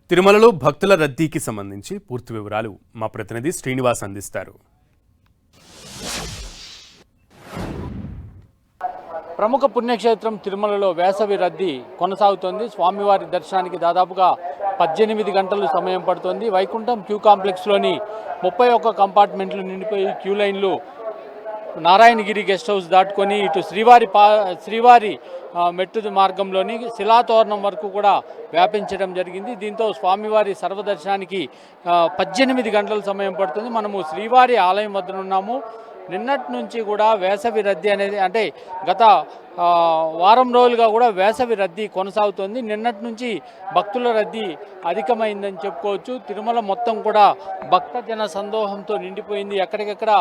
తిరుమలలో భక్తుల రద్దీకి సంబంధించి పూర్తి వివరాలు మా ప్రతినిధి శ్రీనివాస్ అందిస్తారు. ప్రముఖ పుణ్యక్షేత్రం తిరుమలలో వేసవి రద్దీ కొనసాగుతోంది. స్వామివారి దర్శనానికి దాదాపుగా 18 గంటలు సమయం పడుతోంది. వైకుంఠం క్యూ కాంప్లెక్స్లోని 31 కంపార్ట్మెంట్లు నిండిపోయి క్యూ లైన్లు నారాయణగిరి గెస్ట్ హౌస్ దాటుకొని ఇటు శ్రీవారి మెట్టు మార్గంలోని శిలాతోరణం వరకు కూడా వ్యాపించడం జరిగింది. దీంతో స్వామివారి సర్వదర్శనానికి 18 గంటల సమయం పడుతుంది. మనము శ్రీవారి ఆలయం వద్ద ఉన్నాము. నిన్నటి నుంచి కూడా వేసవి రద్దీ అనేది అంటే గత వారం రోజులుగా కూడా వేసవి రద్దీ కొనసాగుతోంది. నిన్నటి నుంచి భక్తుల రద్దీ అధికమైందని చెప్పుకోవచ్చు. తిరుమల మొత్తం కూడా భక్తజన సందోహంతో నిండిపోయింది. ఎక్కడికెక్కడ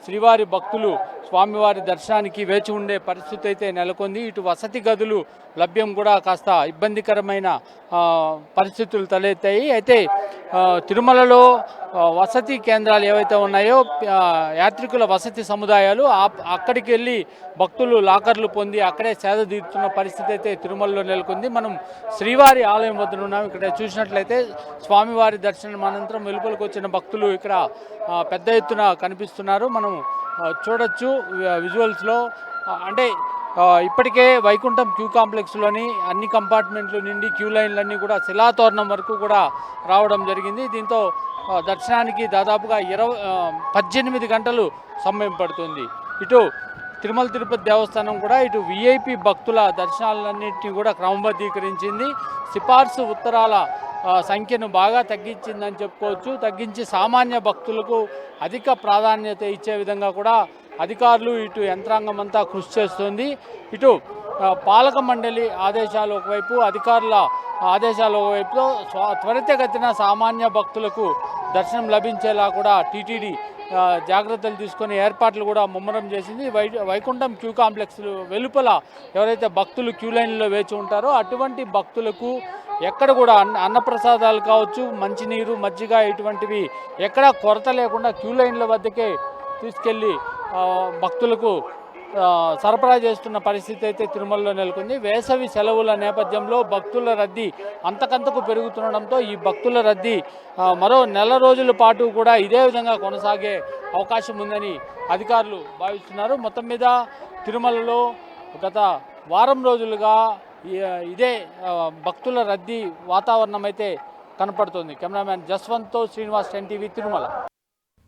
శ్రీవారి భక్తులు స్వామివారి దర్శనానికి వేచి ఉండే పరిస్థితి అయితే నెలకొంది. ఇటు వసతి గదులు లభ్యం కూడా కాస్త ఇబ్బందికరమైన పరిస్థితులు తలెత్తాయి. అయితే తిరుమలలో వసతి కేంద్రాలు ఏవైతే ఉన్నాయో యాత్రికుల వసతి సముదాయాలు అక్కడికి వెళ్ళి భక్తులు లాకర్లు పొంది అక్కడే సేద తీరుతున్న పరిస్థితి అయితే తిరుమలలో నెలకొంది. మనం శ్రీవారి ఆలయం వద్ద ఉన్నాం. ఇక్కడ చూసినట్లయితే స్వామివారి దర్శనం అనంతరం వెలుపలకు వచ్చిన భక్తులు ఇక్కడ పెద్ద ఎత్తున కనిపిస్తున్నారు. మనం చూడొచ్చు విజువల్స్లో. అంటే ఇప్పటికే వైకుంఠం క్యూ కాంప్లెక్స్లోని అన్ని కంపార్ట్మెంట్లు నుండి క్యూ లైన్లన్నీ కూడా శిలాతోరణం వరకు కూడా రావడం జరిగింది. దీంతో దర్శనానికి దాదాపుగా 18 గంటలు సమయం పడుతుంది. ఇటు తిరుమల తిరుపతి దేవస్థానం కూడా ఇటు విఐపి భక్తుల దర్శనాలన్నింటినీ కూడా క్రమబద్ధీకరించింది. సిఫార్సు ఉత్తరాల సంఖ్యను బాగా తగ్గించిందని చెప్పుకోవచ్చు. తగ్గించి సామాన్య భక్తులకు అధిక ప్రాధాన్యత ఇచ్చే విధంగా కూడా అధికారులు ఇటు యంత్రాంగం అంతా కృషి చేస్తుంది. ఇటు పాలక మండలి ఆదేశాలు ఒకవైపు, అధికారుల ఆదేశాలు ఒకవైపులో త్వరితగతిన సామాన్య భక్తులకు దర్శనం లభించేలా కూడా టీటీడీ జాగ్రత్తలు తీసుకొని ఏర్పాట్లు కూడా ముమ్మరం చేసింది. వైకుంఠం క్యూ కాంప్లెక్స్ వెలుపల ఎవరైతే భక్తులు క్యూ లైన్లో వేచి ఉంటారో అటువంటి భక్తులకు ఎక్కడ కూడా అన్నప్రసాదాలు కావచ్చు, మంచినీరు, మజ్జిగ ఇటువంటివి ఎక్కడా కొరత లేకుండా క్యూ లైన్ల వద్దకే తీసుకెళ్ళి భక్తులకు సరఫరా చేస్తున్న పరిస్థితి అయితే తిరుమలలో నెలకొంది. వేసవి సెలవుల నేపథ్యంలో భక్తుల రద్దీ అంతకంతకు పెరుగుతుండడంతో ఈ భక్తుల రద్దీ మరో నెల రోజుల పాటు కూడా ఇదే విధంగా కొనసాగే అవకాశం ఉందని అధికారులు భావిస్తున్నారు. మొత్తం మీద తిరుమలలో గత వారం రోజులుగా ఇదే భక్తుల రద్దీ వాతావరణం అయితే కనపడుతుంది. కెమెరామ్యాన్ జస్వంత్తో శ్రీనివాస్, 10 టీవీ, తిరుమల.